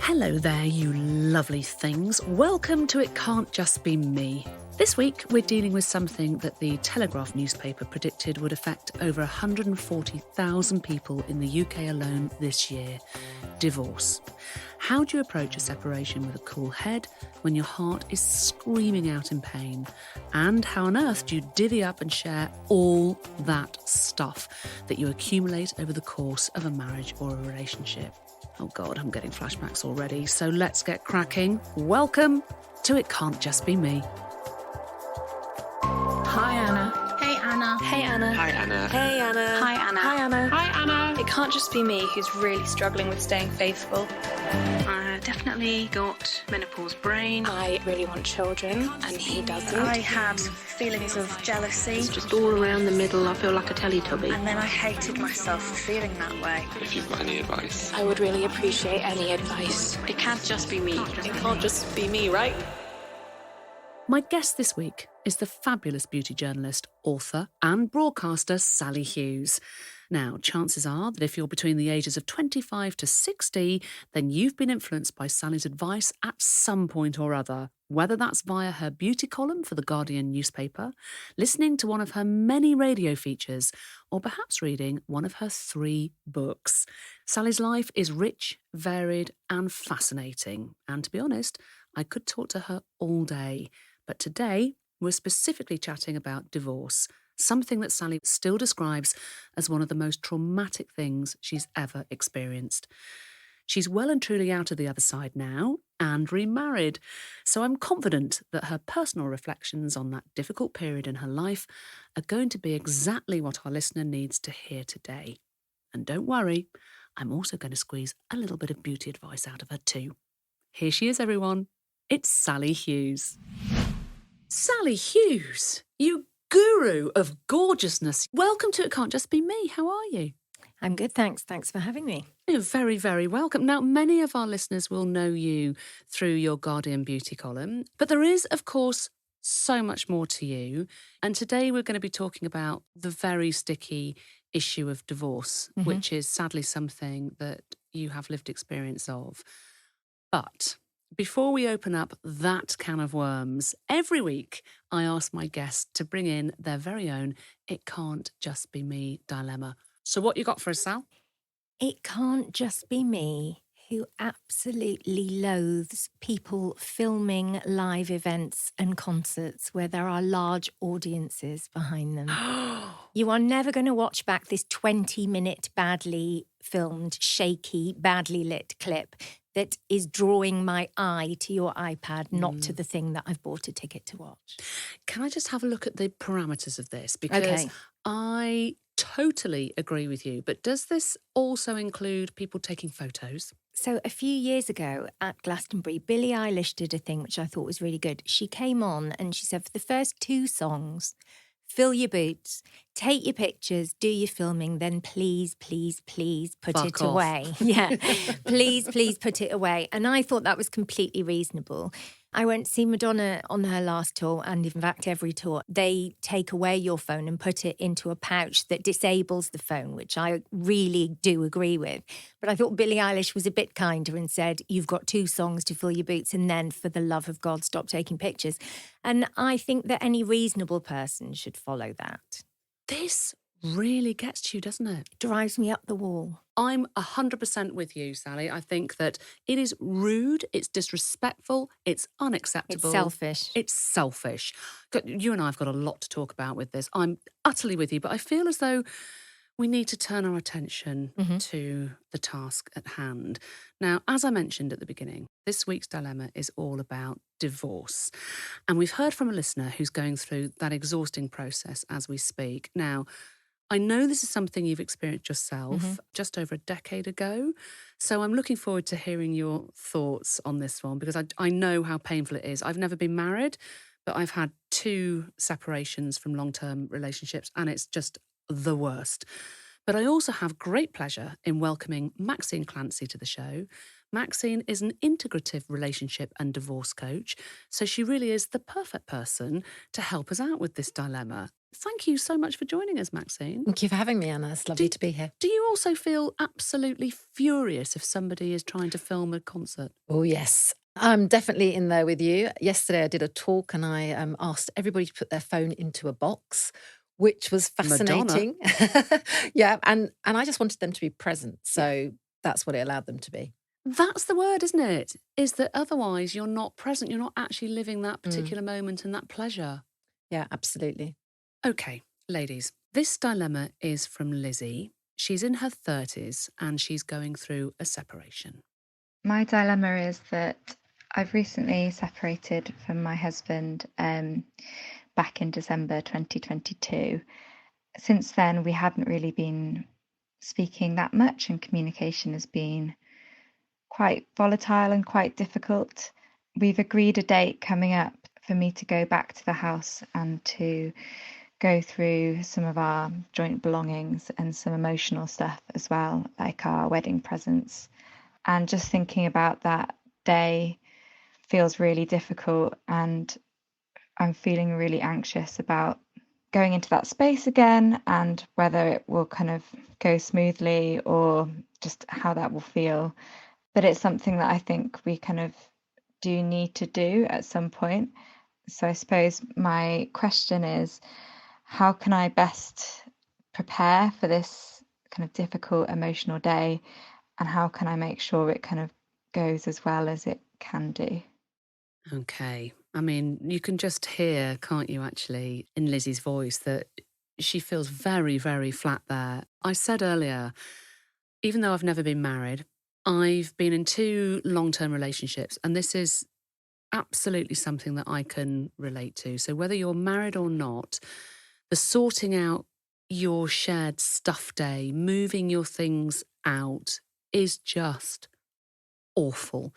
Hello there, you lovely things. Welcome to It Can't Just Be Me. This week, we're dealing with something that the Telegraph newspaper predicted would affect over 140,000 people in the UK alone this year: divorce. How do you approach a separation with a cool head when your heart is screaming out in pain? And how on earth do you divvy up and share all that stuff that you accumulate over the course of a marriage or a relationship? Oh God, I'm getting flashbacks already, so let's get cracking. Welcome to It Can't Just Be Me. Hi, Anna. Hey, Anna. Hey, Anna. Hi, Anna. Hey, Anna. Hi, Anna. Hi, Anna. Hi, Anna. It can't just be me who's really struggling with staying faithful. I definitely got menopause brain. I really want children, and he doesn't. I had feelings of jealousy, It's just all around the middle. I feel like a Teletubby. and then I hated myself for feeling that way. If you've got any advice. I would really appreciate any advice. It can't just be me. It can't just be me, right? My guest this week is the fabulous beauty journalist, author and broadcaster Sali Hughes. Now, chances are that if you're between the ages of 25 to 60, then you've been influenced by Sally's advice at some point or other, whether that's via her beauty column for the Guardian newspaper, listening to one of her many radio features, or perhaps reading one of her 3 books. Sally's life is rich, varied and fascinating. And to be honest, I could talk to her all day. But today, we're specifically chatting about divorce, something that Sally still describes as one of the most traumatic things she's ever experienced. She's well and truly out of the other side now and remarried, so I'm confident that her personal reflections on that difficult period in her life are going to be exactly what our listener needs to hear today. And don't worry, I'm also going to squeeze a little bit of beauty advice out of her too. Here she is, everyone. It's Sali Hughes. Sali Hughes, you guru of gorgeousness. Welcome to It Can't Just Be Me. How are you? I'm good, thanks. Thanks for having me. You're very, very welcome. Now, many of our listeners will know you through your Guardian beauty column, but there is, of course, so much more to you. And today we're going to be talking about the very sticky issue of divorce, which is sadly something that you have lived experience of. But before we open up that can of worms, every week I ask my guests to bring in their very own It Can't Just Be Me dilemma. So what you got for us, Sal? It can't just be me who absolutely loathes people filming live events and concerts where there are large audiences behind them. You are never going to watch back this 20-minute badly filmed, shaky, badly lit clip that is drawing my eye to your iPad, not to the thing that I've bought a ticket to watch. Can I just have a look at the parameters of this? Because Okay. I totally agree with you. But does this also include people taking photos? So a few years ago at Glastonbury, Billie Eilish did a thing which I thought was really good. She came on and she said, for the first 2 songs, fill your boots, take your pictures, do your filming, then please, please, please put Fuck it off. away. Yeah, please, please put it away. And I thought that was completely reasonable. I went to see Madonna on her last tour, and in fact every tour. They take away your phone and put it into a pouch that disables the phone, which I really do agree with. But I thought Billie Eilish was a bit kinder and said, you've got 2 songs to fill your boots, and then for the love of God, stop taking pictures. And I think that any reasonable person should follow that. This really gets to you, doesn't it? Drives me up the wall. I'm 100% with you, Sally. I think that it is rude, it's disrespectful, it's unacceptable. It's selfish. It's selfish. You and I have got a lot to talk about with this. I'm utterly with you, but I feel as though we need to turn our attention to the task at hand. Now, as I mentioned at the beginning, this week's dilemma is all about divorce. And we've heard from a listener who's going through that exhausting process as we speak. Now, I know this is something you've experienced yourself just over a decade ago. So I'm looking forward to hearing your thoughts on this one, because I know how painful it is. I've never been married, but I've had 2 separations from long-term relationships, and it's just the worst. But I also have great pleasure in welcoming Maxine Clancy to the show. Maxine is an integrative relationship and divorce coach, so she really is the perfect person to help us out with this dilemma. Thank you so much for joining us, Maxine. Thank you for having me, Anna. It's lovely to be here. Do you also feel absolutely furious if somebody is trying to film a concert? Oh, yes. I'm definitely in there with you. Yesterday I did a talk and I asked everybody to put their phone into a box, which was fascinating. Yeah, and I just wanted them to be present. So that's what it allowed them to be. That's the word, isn't it? Is that otherwise you're not present, you're not actually living that particular moment and that pleasure. Yeah, absolutely. Okay, ladies, this dilemma is from Lizzie. She's in her 30s and she's going through a separation. My dilemma is that I've recently separated from my husband back in December 2022. Since then, we haven't really been speaking that much, and communication has been quite volatile and quite difficult. We've agreed a date coming up for me to go back to the house and to go through some of our joint belongings and some emotional stuff as well, like our wedding presents. And just thinking about that day feels really difficult, and I'm feeling really anxious about going into that space again and whether it will kind of go smoothly or just how that will feel. But it's something that I think we kind of do need to do at some point. So I suppose my question is, how can I best prepare for this kind of difficult emotional day, and how can I make sure it kind of goes as well as it can do? Okay. I mean, you can just hear, can't you, actually, in Lizzie's voice that she feels very, very flat there. I said earlier, even though I've never been married, I've been in 2 long-term relationships, and this is absolutely something that I can relate to. So whether you're married or not, the sorting out your shared stuff day, moving your things out is just awful.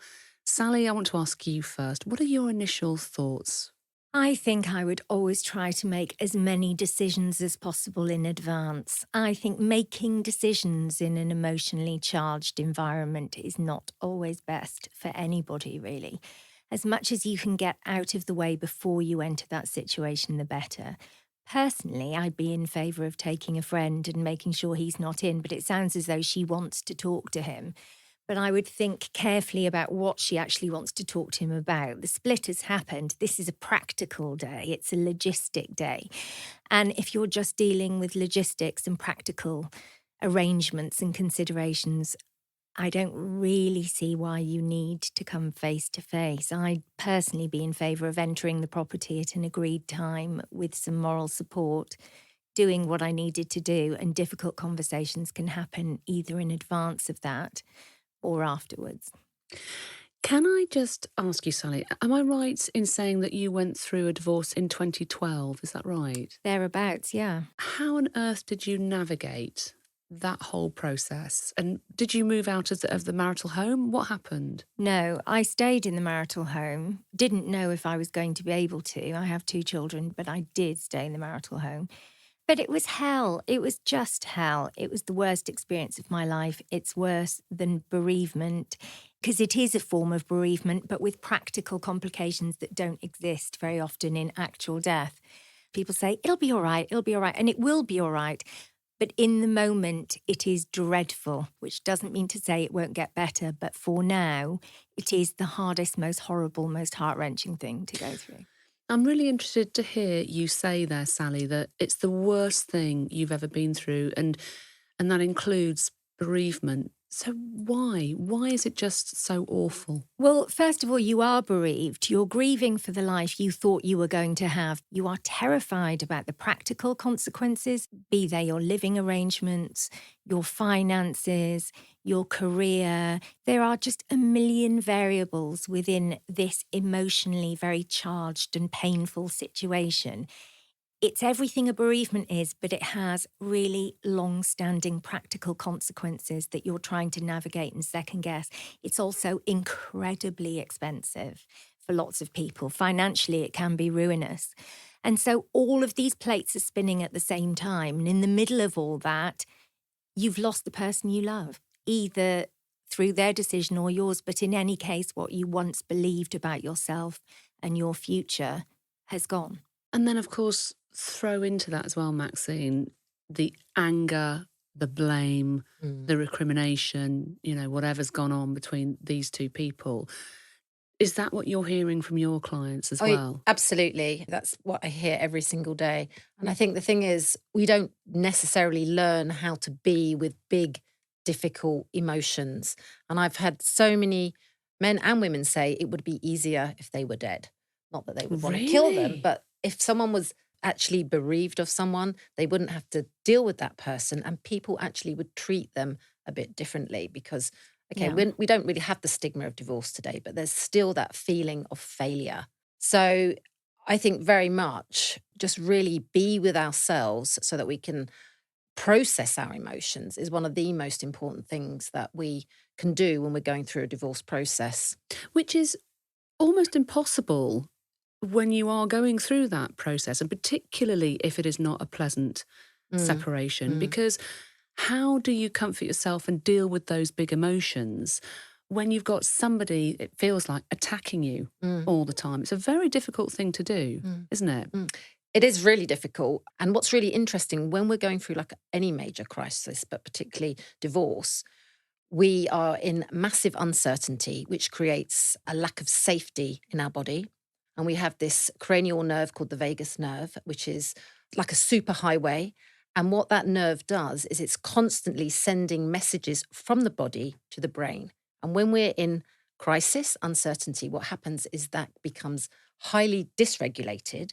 Sally, I want to ask you first. What are your initial thoughts? I think I would always try to make as many decisions as possible in advance. I think making decisions in an emotionally charged environment is not always best for anybody, really. As much as you can get out of the way before you enter that situation, the better. Personally, I'd be in favour of taking a friend and making sure he's not in, but it sounds as though she wants to talk to him. But I would think carefully about what she actually wants to talk to him about. The split has happened. This is a practical day. It's a logistic day. And if you're just dealing with logistics and practical arrangements and considerations, I don't really see why you need to come face to face. I'd personally be in favour of entering the property at an agreed time with some moral support, doing what I needed to do, and difficult conversations can happen either in advance of that or afterwards. Can I just ask you, Sally, am I right in saying that you went through a divorce in 2012? Is that right? Thereabouts, yeah. How on earth did you navigate that whole process? And did you move out of the marital home? What happened? No, I stayed in the marital home. Didn't know if I was going to be able to. I have 2 children, but I did stay in the marital home. But it was hell. It was just hell. It was the worst experience of my life. It's worse than bereavement, because it is a form of bereavement, but with practical complications that don't exist very often in actual death. People say, it'll be all right, and it will be all right. But in the moment, it is dreadful, which doesn't mean to say it won't get better. But for now, it is the hardest, most horrible, most heart-wrenching thing to go through. I'm really interested to hear you say there, Sally, that it's the worst thing you've ever been through, and that includes bereavement. So why? Why is it just so awful? Well, first of all, you are bereaved. You're grieving for the life you thought you were going to have. You are terrified about the practical consequences, be they your living arrangements, your finances, your career. There are just a million variables within this emotionally very charged and painful situation. It's everything a bereavement is, but it has really long-standing practical consequences that you're trying to navigate and second guess. It's also incredibly expensive for lots of people. Financially, it can be ruinous. And so all of these plates are spinning at the same time. And in the middle of all that, you've lost the person you love, either through their decision or yours. But in any case, what you once believed about yourself and your future has gone. And then, of course, throw into that as well, Maxine, the anger, the blame, the recrimination, whatever's gone on between these two people. Is that what you're hearing from your clients as well? Absolutely. That's what I hear every single day. And I think the thing is, we don't necessarily learn how to be with big, difficult emotions. And I've had so many men and women say it would be easier if they were dead. Not that they would want to kill them, Really? but if someone was actually bereaved of someone, they wouldn't have to deal with that person, and people actually would treat them a bit differently because, okay, we don't really have the stigma of divorce today, but there's still that feeling of failure. So I think very much just really be with ourselves so that we can process our emotions is one of the most important things that we can do when we're going through a divorce process. Which is almost impossible when you are going through that process, and particularly if it is not a pleasant separation, because how do you comfort yourself and deal with those big emotions when you've got somebody, it feels like, attacking you all the time? It's a very difficult thing to do, isn't it? It is really difficult. And what's really interesting, when we're going through like any major crisis, but particularly divorce, we are in massive uncertainty, which creates a lack of safety in our body. And we have this cranial nerve called the vagus nerve, which is like a superhighway. And what that nerve does is it's constantly sending messages from the body to the brain. And when we're in crisis, uncertainty, what happens is that becomes highly dysregulated,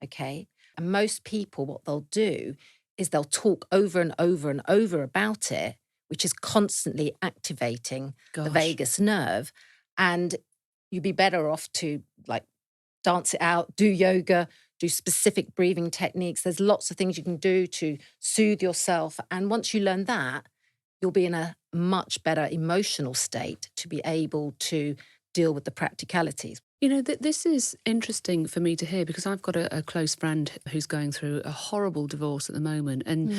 okay? And most people, what they'll do is they'll talk over and over and over about it, which is constantly activating the vagus nerve. And you'd be better off to like dance it out, do yoga, do specific breathing techniques. There's lots of things you can do to soothe yourself. And once you learn that, you'll be in a much better emotional state to be able to deal with the practicalities. This is interesting for me to hear because I've got a close friend who's going through a horrible divorce at the moment, and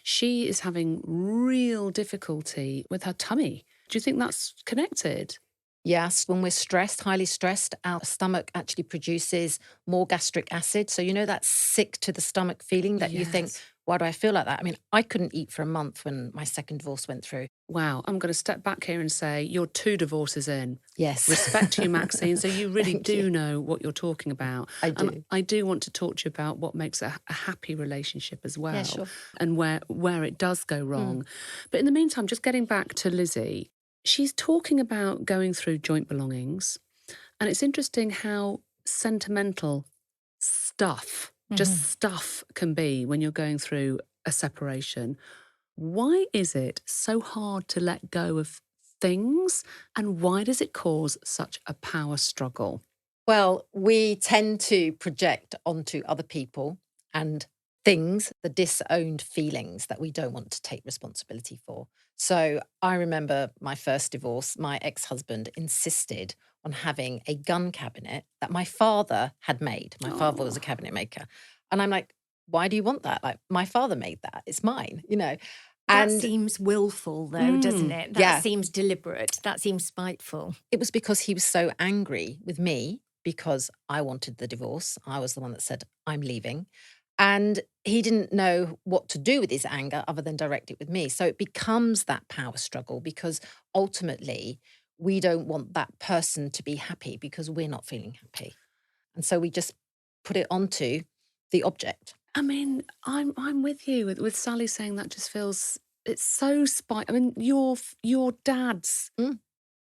she is having real difficulty with her tummy. Do you think that's connected? Yes, when we're stressed, highly stressed, our stomach actually produces more gastric acid. So that sick to the stomach feeling that you think, why do I feel like that? I mean, I couldn't eat for a month when my second divorce went through. Wow, I'm going to step back here and say you're 2 divorces in. Yes. Respect to you, Maxine. So you really do know what you're talking about. I do. And I do want to talk to you about what makes a happy relationship as well. Yeah, sure. And where it does go wrong. But in the meantime, just getting back to Lizzie, she's talking about going through joint belongings. And it's interesting how sentimental stuff, just stuff can be when you're going through a separation. Why is it so hard to let go of things, and why does it cause such a power struggle? Well, we tend to project onto other people and things the disowned feelings that we don't want to take responsibility for. So I remember my first divorce, my ex-husband insisted on having a gun cabinet that my father had made. My father was a cabinet maker. And I'm like, why do you want that? Like, my father made that. It's mine, That And seems willful, though, doesn't it? That seems deliberate. That seems spiteful. it was because he was so angry with me because I wanted the divorce. I was the one that said, I'm leaving. And he didn't know what to do with his anger other than direct it with me. So it becomes that power struggle because ultimately we don't want that person to be happy because we're not feeling happy. And so we just put it onto the object. I mean, I'm with you with Sally saying that just feels, it's so I mean, your dad's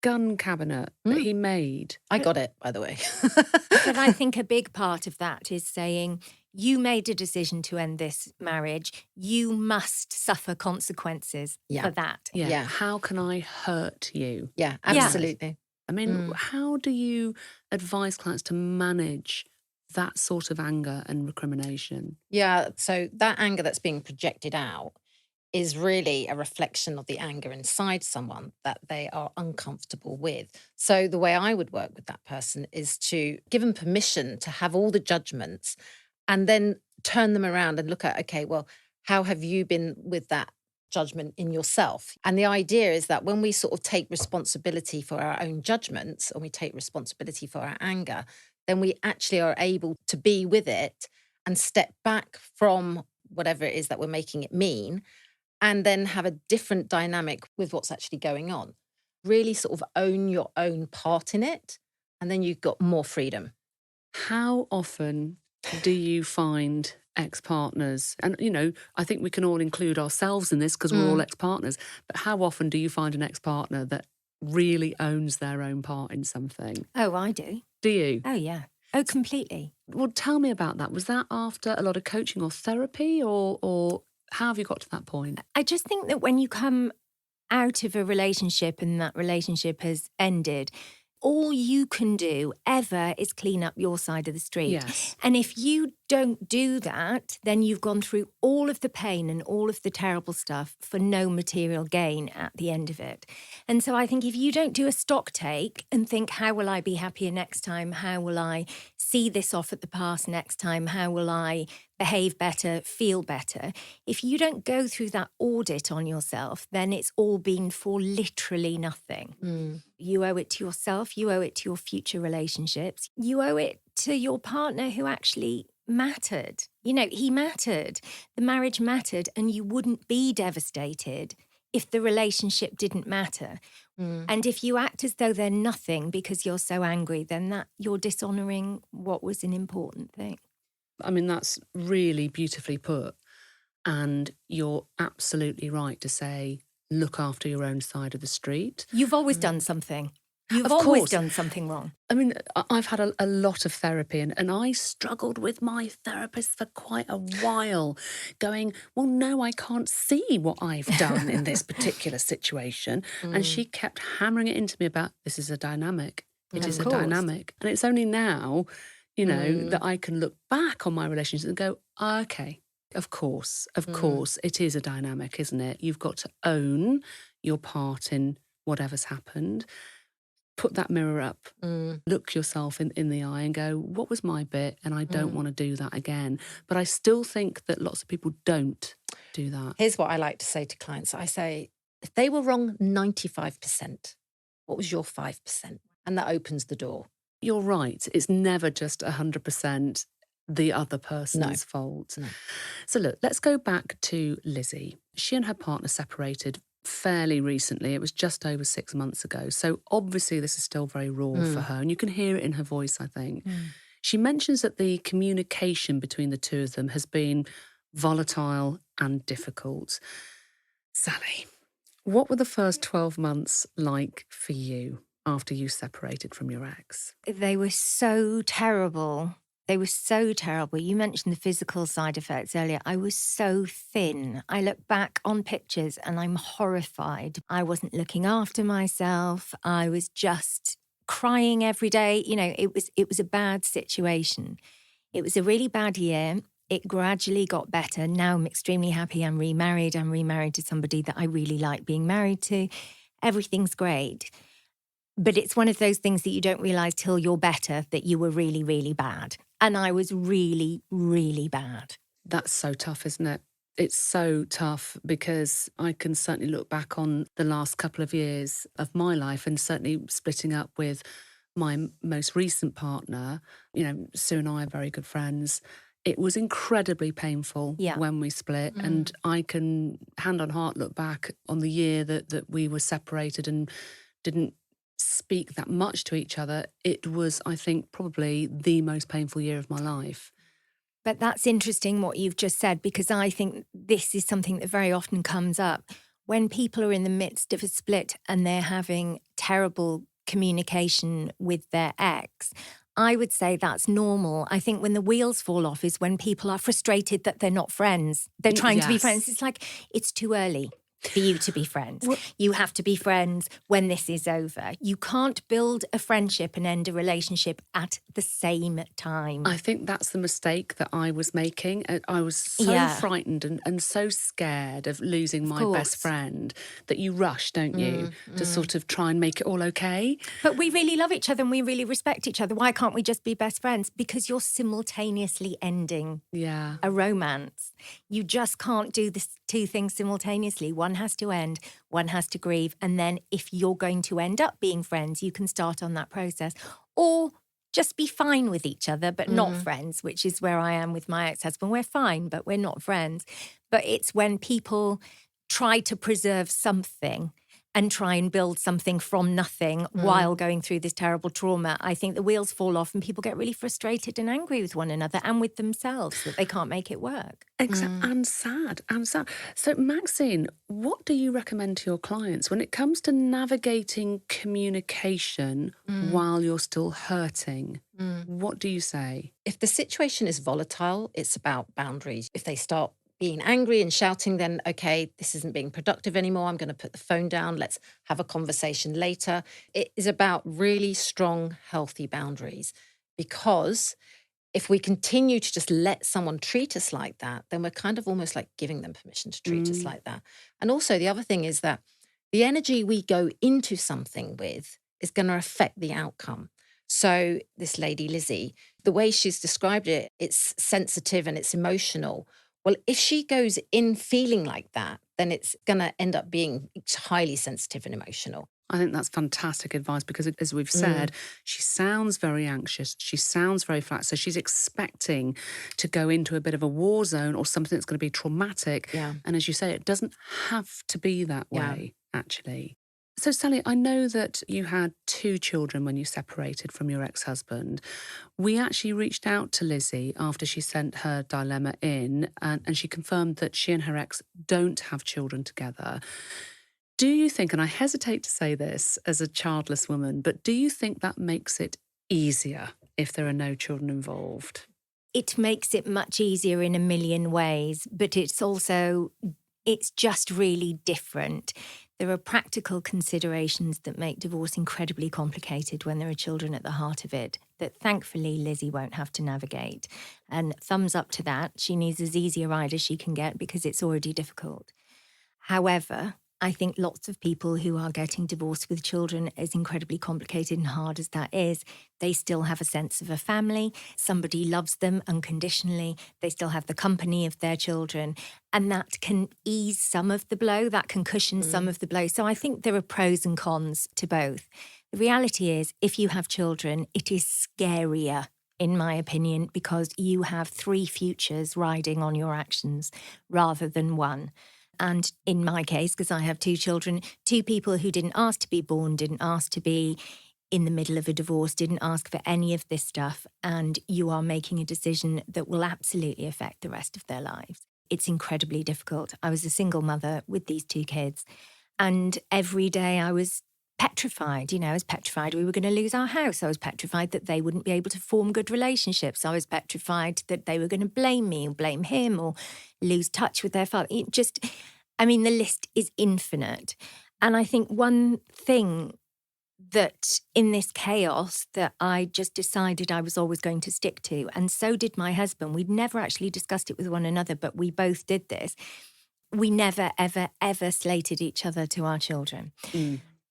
gun cabinet that he made. I got it, by the way. But I think a big part of that is saying, you made a decision to end this marriage. You must suffer consequences for that. Yeah. How can I hurt you? Yeah, absolutely. I mean, how do you advise clients to manage that sort of anger and recrimination? Yeah, so that anger that's being projected out is really a reflection of the anger inside someone that they are uncomfortable with. So the way I would work with that person is to give them permission to have all the judgments and then turn them around and look at, okay, well, how have you been with that judgment in yourself? And the idea is that when we sort of take responsibility for our own judgments and we take responsibility for our anger, then we actually are able to be with it and step back from whatever it is that we're making it mean, and then have a different dynamic with what's actually going on. Really sort of own your own part in it, and then you've got more freedom. How often do you find ex-partners, and, you know, I think we can all include ourselves in this because we're all ex-partners, but how often do you find an ex-partner that really owns their own part in something? Oh, I do. Do you? Oh, yeah. Oh, completely. Well, tell me about that. Was that after a lot of coaching or therapy, or how have you got to that point? I just think that when you come out of a relationship and that relationship has ended, all you can do ever is clean up your side of the street. Yes. And if you don't do that, then you've gone through all of the pain and all of the terrible stuff for no material gain at the end of it. And so I think if you don't do a stock take and think, how will I be happier next time? How will I see this off at the past next time? How will I behave better, feel better? If you don't go through that audit on yourself, then it's all been for literally nothing. You owe it to yourself. You owe it to your future relationships. You owe it to your partner who actually mattered. You know, he mattered. The marriage mattered, and you wouldn't be devastated if the relationship didn't matter. And if you act as though they're nothing because you're so angry, then that you're dishonouring what was an important thing. I mean, that's really beautifully put. And you're absolutely right to say, look after your own side of the street. You've always done something. You've Of always course. done something wrong. I mean, I've had a lot of therapy, and I struggled with my therapist for quite a while, going, well, no, I can't see what I've done in this particular situation. And she kept hammering it into me about, this is a dynamic. It is a dynamic. And it's only now, you know, that I can look back on my relationships and go, okay, of course, it is a dynamic, isn't it? You've got to own your part in whatever's happened. Put that mirror up, look yourself in the eye and go, what was my bit? And I don't want to do that again. But I still think that lots of people don't do that. Here's what I like to say to clients. I say, if they were wrong 95%, what was your 5%? And that opens the door. You're right. It's never just 100% the other person's fault. No. So look, let's go back to Lizzie. She and her partner separated fairly recently. It was just over 6 months ago. So obviously this is still very raw for her, and you can hear it in her voice, I think. She mentions that the communication between the two of them has been volatile and difficult. Sally, what were the first 12 months like for you after you separated from your ex? They were so terrible. They were so terrible. You mentioned the physical side effects earlier. I was so thin. I look back on pictures and I'm horrified. I wasn't looking after myself. I was just crying every day. You know, it was a bad situation. It was a really bad year. It gradually got better. Now I'm extremely happy. I'm remarried. I'm remarried to somebody that I really like being married to. Everything's great. But it's one of those things that you don't realise till you're better that you were really, really bad. And I was really, really bad. That's so tough, isn't it? It's so tough because I can certainly look back on the last couple of years of my life, and certainly splitting up with my most recent partner. You know, Sue and I are very good friends. It was incredibly painful when we split. And I can, hand on heart, look back on the year that we were separated and didn't speak that much to each other. It was, I think, probably the most painful year of my life. But that's interesting what you've just said, because I think this is something that very often comes up. When people are in the midst of a split and they're having terrible communication with their ex, I would say that's normal. I think when the wheels fall off is when people are frustrated that they're not friends. They're trying to be friends. It's like, it's too early for you to be friends. You have to be friends when this is over. You can't build a friendship and end a relationship at the same time. I think that's the mistake that I was making. I was so frightened and so scared of losing my best friend that you rush, don't you, to sort of try and make it all okay. But we really love each other and we really respect each other. Why can't we just be best friends? Because you're simultaneously ending a romance. You just can't do the two things simultaneously. One has to end, one has to grieve. And then if you're going to end up being friends, you can start on that process. Or just be fine with each other, but not friends, which is where I am with my ex-husband. We're fine, but we're not friends. But it's when people try to preserve something and try and build something from nothing while going through this terrible trauma, I think the wheels fall off and people get really frustrated and angry with one another and with themselves that they can't make it work. And sad. So, Maxine, what do you recommend to your clients when it comes to navigating communication while you're still hurting? What do you say? If the situation is volatile, it's about boundaries. If they start being angry and shouting, then, okay, this isn't being productive anymore. I'm going to put the phone down. Let's have a conversation later. It is about really strong, healthy boundaries, because if we continue to just let someone treat us like that, then we're kind of almost like giving them permission to treat us like that. And also the other thing is that the energy we go into something with is going to affect the outcome. So this lady, Lizzie, the way she's described it, it's sensitive and it's emotional. Well, if she goes in feeling like that, then it's going to end up being highly sensitive and emotional. I think that's fantastic advice because, as we've said, she sounds very anxious. She sounds very flat. So she's expecting to go into a bit of a war zone or something that's going to be traumatic. Yeah. And as you say, it doesn't have to be that way, actually. So, Sally, I know that you had 2 children when you separated from your ex-husband. We actually reached out to Lizzie after she sent her dilemma in, and she confirmed that she and her ex don't have children together. Do you think, and I hesitate to say this as a childless woman, but do you think that makes it easier if there are no children involved? It makes it much easier in a million ways, but it's just really different. There are practical considerations that make divorce incredibly complicated when there are children at the heart of it that thankfully Lizzie won't have to navigate. And thumbs up to that. She needs as easy a ride as she can get because it's already difficult. However, I think lots of people who are getting divorced with children, as incredibly complicated and hard as that is, they still have a sense of a family. Somebody loves them unconditionally. They still have the company of their children. And that can ease some of the blow. That can cushion some of the blow. So I think there are pros and cons to both. The reality is, if you have children, it is scarier, in my opinion, because you have 3 futures riding on your actions rather than one. And in my case, because I have 2 children, 2 people who didn't ask to be born, didn't ask to be in the middle of a divorce, didn't ask for any of this stuff. And you are making a decision that will absolutely affect the rest of their lives. It's incredibly difficult. I was a single mother with these 2 kids. And every day I was petrified. I was petrified we were going to lose our house. I was petrified that they wouldn't be able to form good relationships. I was petrified that they were going to blame me or blame him or lose touch with their father. The list is infinite. And I think one thing that in this chaos that I just decided I was always going to stick to, and so did my husband. We'd never actually discussed it with one another, but we both did this. We never, ever, ever slated each other to our children.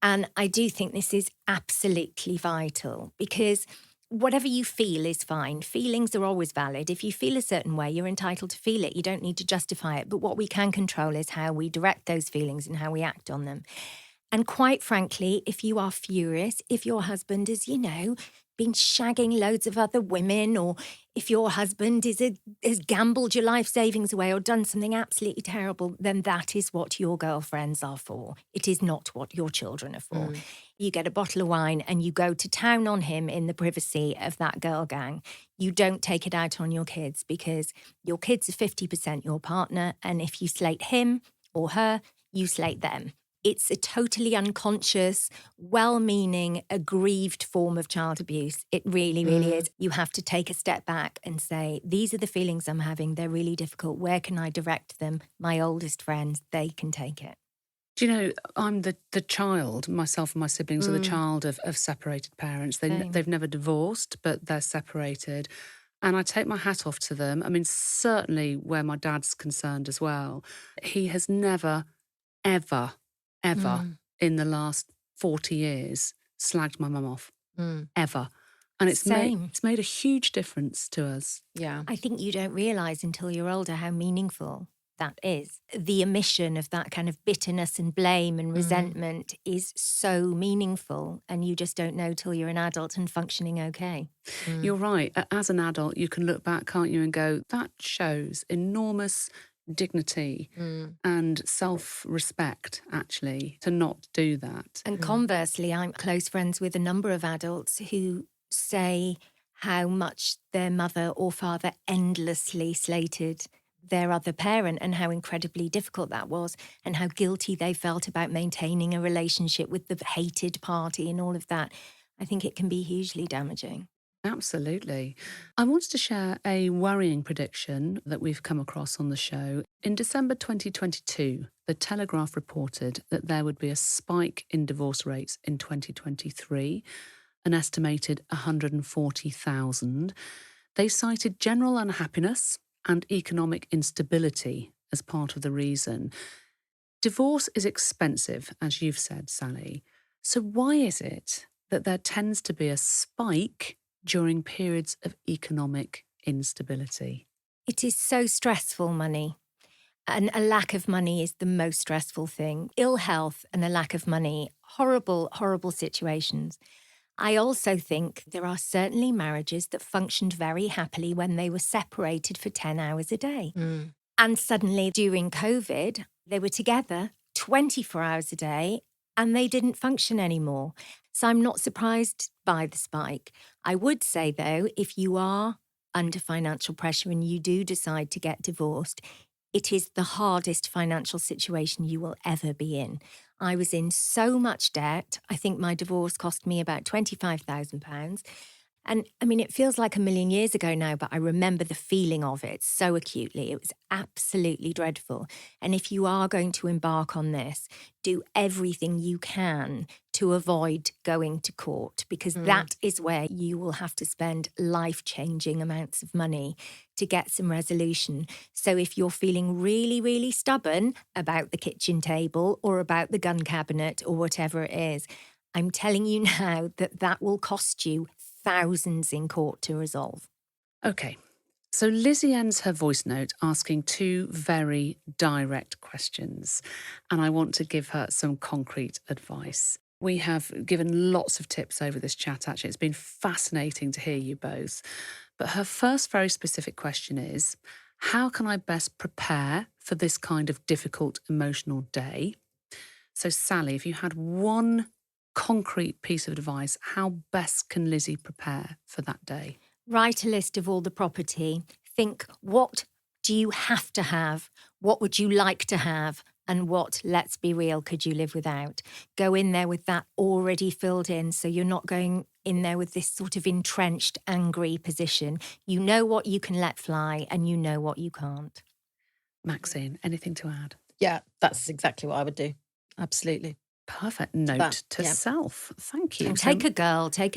And I do think this is absolutely vital because whatever you feel is fine. Feelings are always valid. If you feel a certain way, you're entitled to feel it. You don't need to justify it. But what we can control is how we direct those feelings and how we act on them. And quite frankly, if you are furious, if your husband is, been shagging loads of other women, or if your husband has gambled your life savings away or done something absolutely terrible, then that is what your girlfriends are for. It is not what your children are for. You get a bottle of wine and you go to town on him in the privacy of that girl gang. You don't take it out on your kids because your kids are 50% your partner. And if you slate him or her, you slate them. It's a totally unconscious, well-meaning, aggrieved form of child abuse. It really, really is. You have to take a step back and say, these are the feelings I'm having. They're really difficult. Where can I direct them? My oldest friends, they can take it. Do you know, I'm the child, myself and my siblings are the child of separated parents. They've never divorced, but they're separated. And I take my hat off to them. Certainly where my dad's concerned as well. He has never, ever in the last 40 years slagged my mum off, ever. And it's made a huge difference to us. Yeah. I think you don't realise until you're older how meaningful that is. The omission of that kind of bitterness and blame and resentment is so meaningful, and you just don't know till you're an adult and functioning okay. You're right. As an adult, you can look back, can't you, and go, that shows enormous dignity and self-respect, actually, to not do that. And conversely, I'm close friends with a number of adults who say how much their mother or father endlessly slated their other parent and how incredibly difficult that was and how guilty they felt about maintaining a relationship with the hated party and all of that. I think it can be hugely damaging. Absolutely. I wanted to share a worrying prediction that we've come across on the show. In December 2022, The Telegraph reported that there would be a spike in divorce rates in 2023, an estimated 140,000. They cited general unhappiness and economic instability as part of the reason. Divorce is expensive, as you've said, Sally. So why is it that there tends to be a spike during periods of economic instability? It is so stressful, money. And a lack of money is the most stressful thing. Ill health and a lack of money, horrible, horrible situations. I also think there are certainly marriages that functioned very happily when they were separated for 10 hours a day. And suddenly during COVID, they were together 24 hours a day and they didn't function anymore. So I'm not surprised by the spike. I would say, though, if you are under financial pressure and you do decide to get divorced, it is the hardest financial situation you will ever be in. I was in so much debt. I think my divorce cost me about £25,000. And I mean, it feels like a million years ago now, but I remember the feeling of it so acutely. It was absolutely dreadful. And if you are going to embark on this, do everything you can to avoid going to court, because that is where you will have to spend life-changing amounts of money to get some resolution. So if you're feeling really, really stubborn about the kitchen table or about the gun cabinet or whatever it is, I'm telling you now that that will cost you thousands in court to resolve. OK, so Lizzie ends her voice note asking two very direct questions, and I want to give her some concrete advice. We have given lots of tips over this chat, actually. It's been fascinating to hear you both. But her first very specific question is, how can I best prepare for this kind of difficult emotional day? So, Sally, if you had one concrete piece of advice, how best can Lizzie prepare for that day? Write a list of all the property. Think, what do you have to have? What would you like to have? And what, let's be real, could you live without? Go in there with that already filled in, so you're not going in there with this sort of entrenched, angry position. You know what you can let fly and you know what you can't. Maxine, anything to add? Yeah, that's exactly what I would do. Absolutely. Perfect. Note to self. Thank you. And take a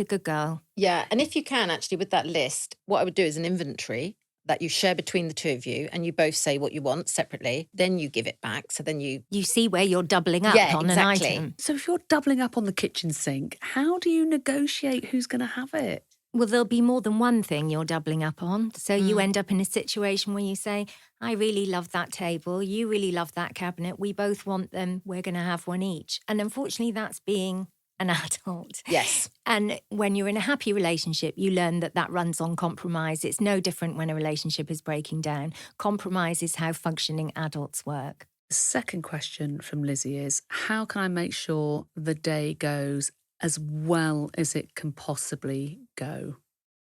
good girl. Yeah, and if you can, actually, with that list, what I would do is an inventory that you share between the two of you, and you both say what you want separately, then you give it back. So then you see where you're doubling up on exactly. an item. So if you're doubling up on the kitchen sink, how do you negotiate who's going to have it? Well, there'll be more than one thing you're doubling up on. So you end up in a situation where you say, I really love that table. You really love that cabinet. We both want them. We're going to have one each. And unfortunately, that's being an adult. Yes. And when you're in a happy relationship, you learn that that runs on compromise. It's no different when a relationship is breaking down. Compromise is how functioning adults work. The second question from Lizzie is, how can I make sure the day goes as well as it can possibly go?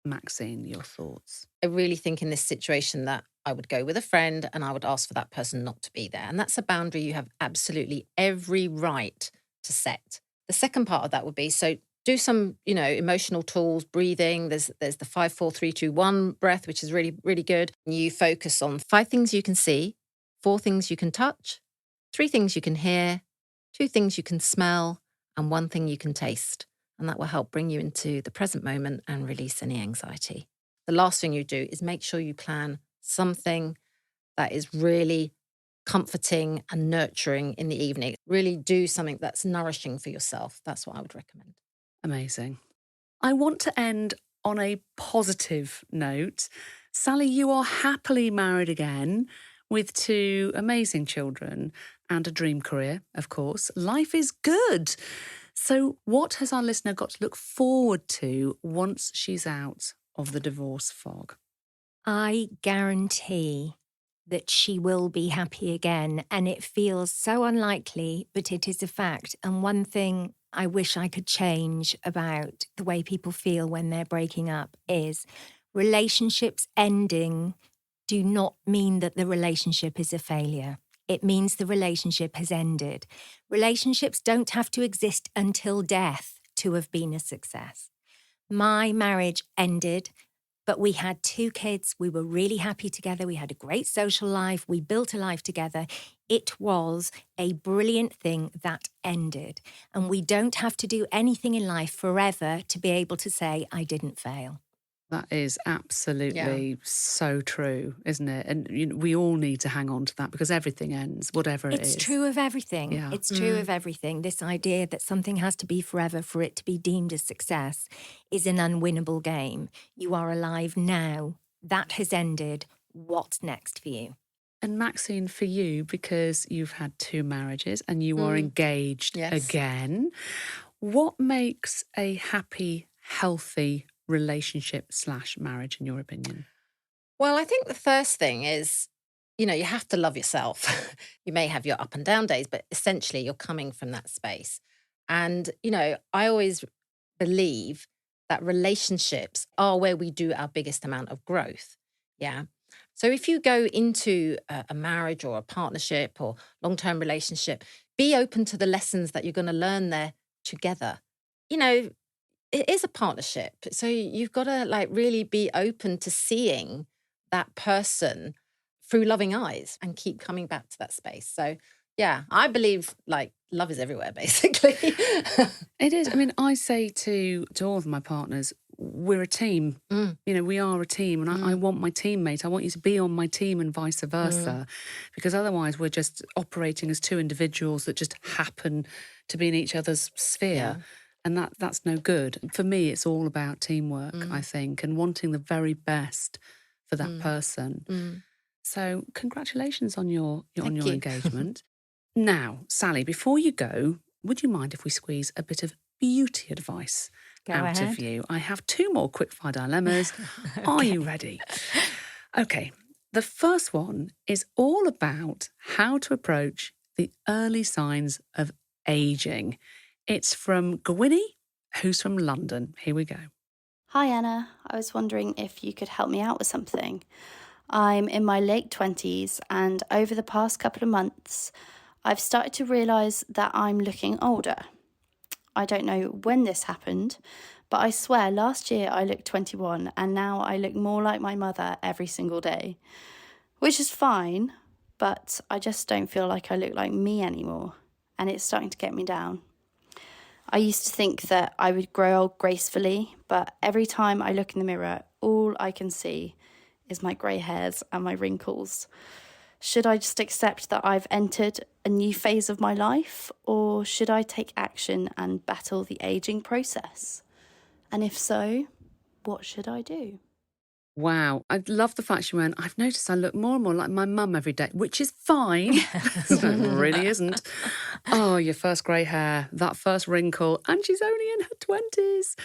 Maxine, your thoughts? I really think in this situation that I would go with a friend and I would ask for that person not to be there. And that's a boundary you have absolutely every right to set. The second part of that would be, so do some, emotional tools, breathing. There's the 5, 4, 3, 2, 1 breath, which is really, really good. You focus on 5 things you can see, 4 things you can touch, 3 things you can hear, 2 things you can smell, and 1 thing you can taste. And that will help bring you into the present moment and release any anxiety. The last thing you do is make sure you plan something that is really comforting and nurturing in the evening. Really do something that's nourishing for yourself. That's what I would recommend. Amazing. I want to end on a positive note. Sally, you are happily married again with 2 amazing children and a dream career, of course. Life is good. So what has our listener got to look forward to once she's out of the divorce fog? I guarantee that she will be happy again. And it feels so unlikely, but it is a fact. And one thing I wish I could change about the way people feel when they're breaking up is relationships ending do not mean that the relationship is a failure. It means the relationship has ended. Relationships don't have to exist until death to have been a success. My marriage ended, but we had 2 kids. We were really happy together. We had a great social life. We built a life together. It was a brilliant thing that ended. And we don't have to do anything in life forever to be able to say, I didn't fail. That is absolutely so true, isn't it? And we all need to hang on to that because everything ends, whatever it is. It's true of everything. Yeah. It's true of everything. This idea that something has to be forever for it to be deemed a success is an unwinnable game. You are alive now. That has ended. What's next for you? And Maxine, for you, because you've had 2 marriages and you are engaged again, what makes a happy, healthy relationship/marriage in your opinion? Well, I think the first thing is, you have to love yourself. You may have your up and down days, but essentially you're coming from that space. And, I always believe that relationships are where we do our biggest amount of growth. Yeah. So if you go into a marriage or a partnership or long-term relationship, be open to the lessons that you're going to learn there together. It is a partnership. So you've got to really be open to seeing that person through loving eyes and keep coming back to that space. So yeah, I believe love is everywhere, basically. It is. I mean, I say to all of my partners, we're a team. We are a team, and I want my teammate. I want you to be on my team and vice versa, because otherwise we're just operating as 2 individuals that just happen to be in each other's sphere. Yeah. And that's no good. For me, it's all about teamwork, I think, and wanting the very best for that person. So congratulations on your engagement. Now, Sally, before you go, would you mind if we squeeze a bit of beauty advice out of you? I have 2 more quickfire dilemmas. Okay. Are you ready? Okay. The first one is all about how to approach the early signs of aging. It's from Gwynnie, who's from London. Here we go. Hi Anna, I was wondering if you could help me out with something. I'm in my late 20s and over the past couple of months, I've started to realise that I'm looking older. I don't know when this happened, but I swear last year I looked 21 and now I look more like my mother every single day, which is fine, but I just don't feel like I look like me anymore and it's starting to get me down. I used to think that I would grow old gracefully, but every time I look in the mirror, all I can see is my grey hairs and my wrinkles. Should I just accept that I've entered a new phase of my life, or should I take action and battle the ageing process? And if so, what should I do? Wow. I love the fact she went, I've noticed I look more and more like my mum every day, which is fine. It really isn't. Oh, your first grey hair, that first wrinkle, and she's only in her 20s.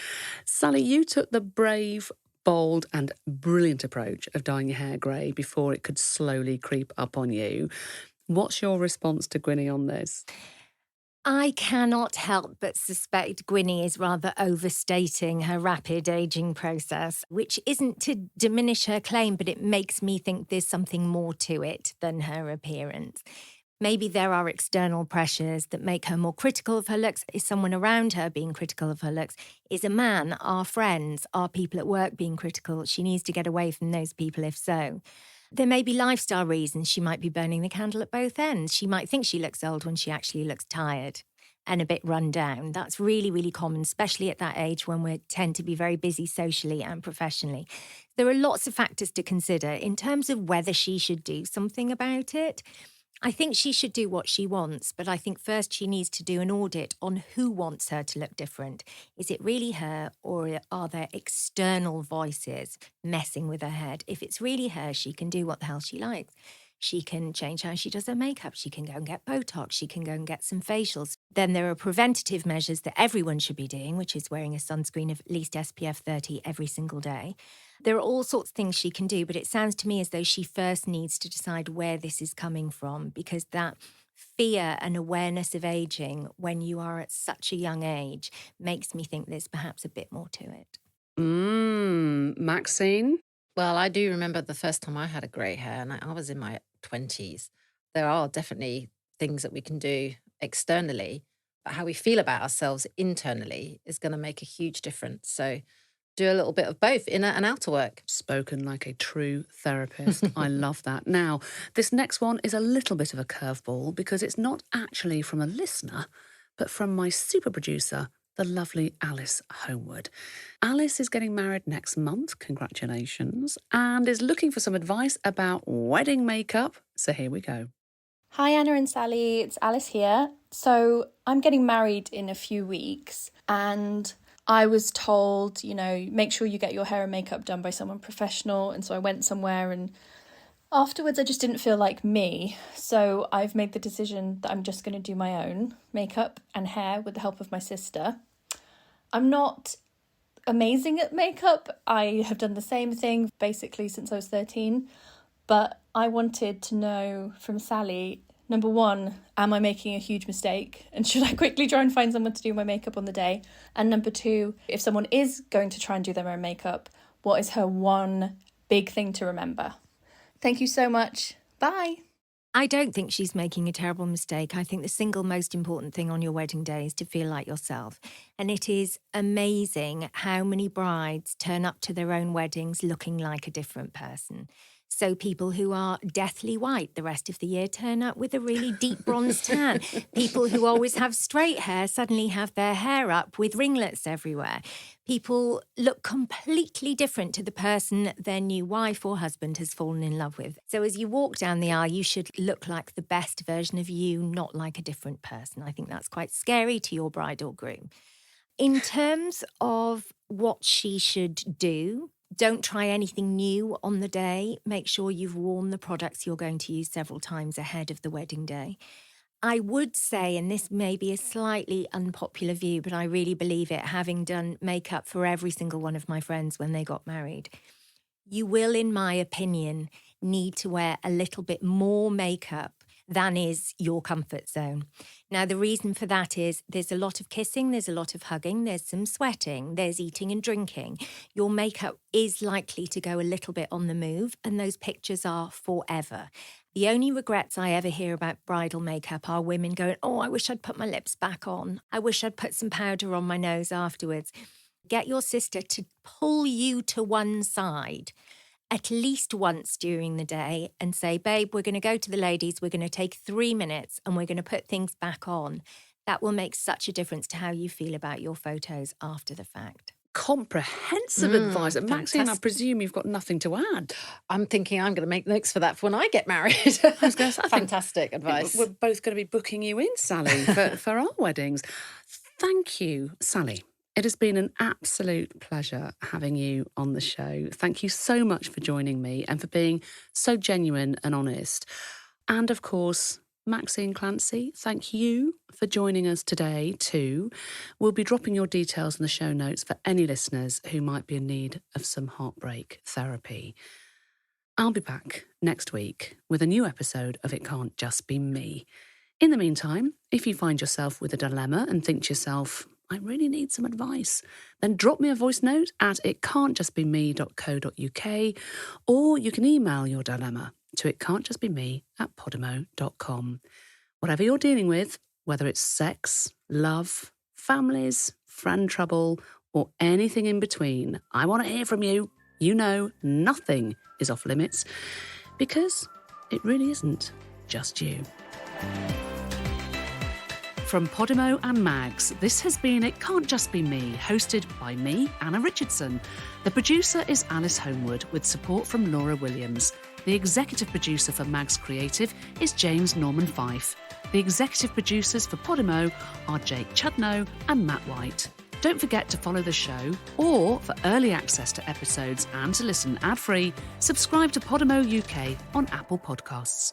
Sally, you took the brave, bold and brilliant approach of dyeing your hair grey before it could slowly creep up on you. What's your response to Gwynnie on this? I cannot help but suspect Gwynnie is rather overstating her rapid ageing process, which isn't to diminish her claim, but it makes me think there's something more to it than her appearance. Maybe there are external pressures that make her more critical of her looks. Is someone around her being critical of her looks? Is a man, our friends, are people at work being critical? She needs to get away from those people if so. There may be lifestyle reasons. She might be burning the candle at both ends. She might think she looks old when she actually looks tired and a bit run down. That's really, really common, especially at that age when we tend to be very busy socially and professionally. There are lots of factors to consider in terms of whether she should do something about it. I think she should do what she wants, but I think first she needs to do an audit on who wants her to look different. Is it really her, or are there external voices messing with her head? If it's really her, she can do what the hell she likes. She can change how she does her makeup. She can go and get Botox. She can go and get some facials. Then there are preventative measures that everyone should be doing, which is wearing a sunscreen of at least SPF 30 every single day. There are all sorts of things she can do, but it sounds to me as though she first needs to decide where this is coming from, because that fear and awareness of aging when you are at such a young age makes me think there's perhaps a bit more to it. Maxine? Well, I do remember the first time I had a grey hair, and I was in my 20s. There are definitely things that we can do externally, but how we feel about ourselves internally is going to make a huge difference. So do a little bit of both, inner and outer work. Spoken like a true therapist. I love that. Now, this next one is a little bit of a curveball because it's not actually from a listener, but from my super producer, the lovely Alice Homewood. Alice is getting married next month, congratulations, and is looking for some advice about wedding makeup. So here we go. Hi Anna and Sally, it's Alice here. So I'm getting married in a few weeks and I was told, make sure you get your hair and makeup done by someone professional. And so I went somewhere and afterwards I just didn't feel like me. So I've made the decision that I'm just going to do my own makeup and hair with the help of my sister. I'm not amazing at makeup. I have done the same thing basically since I was 13. But I wanted to know from Sally, number one, am I making a huge mistake? And should I quickly try and find someone to do my makeup on the day? And number two, if someone is going to try and do their own makeup, what is her one big thing to remember? Thank you so much. Bye. I don't think she's making a terrible mistake. I think the single most important thing on your wedding day is to feel like yourself. And it is amazing how many brides turn up to their own weddings looking like a different person. So people who are deathly white the rest of the year turn up with a really deep bronze tan. People who always have straight hair suddenly have their hair up with ringlets everywhere. People look completely different to the person their new wife or husband has fallen in love with. So as you walk down the aisle, you should look like the best version of you, not like a different person. I think that's quite scary to your bride or groom. In terms of what she should do, don't try anything new on the day. Make sure you've worn the products you're going to use several times ahead of the wedding day. I would say, and this may be a slightly unpopular view, but I really believe it, having done makeup for every single one of my friends when they got married, you will, in my opinion, need to wear a little bit more makeup than is your comfort zone. Now, the reason for that is there's a lot of kissing, there's a lot of hugging, there's some sweating, there's eating and drinking. Your makeup is likely to go a little bit on the move, and those pictures are forever. The only regrets I ever hear about bridal makeup are women going, I wish I'd put my lips back on. I wish I'd put some powder on my nose afterwards. Get your sister to pull you to one side at least once during the day and say, babe, we're going to go to the ladies, we're going to take 3 minutes and we're going to put things back on. That will make such a difference to how you feel about your photos after the fact. Comprehensive advice. And Maxine, I presume you've got nothing to add. I'm thinking I'm going to make notes for that for when I get married. I was going to say, fantastic advice. We're both going to be booking you in, Sally, for our weddings. Thank you, Sally. It has been an absolute pleasure having you on the show. Thank you so much for joining me and for being so genuine and honest. And of course, Maxine Clancy, thank you for joining us today too. We'll be dropping your details in the show notes for any listeners who might be in need of some heartbreak therapy. I'll be back next week with a new episode of It Can't Just Be Me. In the meantime, if you find yourself with a dilemma and think to yourself, I really need some advice, then drop me a voice note at itcan'tjustbeme.co.uk, or you can email your dilemma to itcan'tjustbeme@podimo.com. Whatever you're dealing with, whether it's sex, love, families, friend trouble, or anything in between, I want to hear from you. You know, nothing is off limits, because it really isn't just you. From Podimo and Mags, this has been It Can't Just Be Me, hosted by me, Anna Richardson. The producer is Alice Homewood, with support from Laura Williams. The executive producer for Mags Creative is James Norman Fife. The executive producers for Podimo are Jake Chudnow and Matt White. Don't forget to follow the show, or for early access to episodes and to listen ad-free, subscribe to Podimo UK on Apple Podcasts.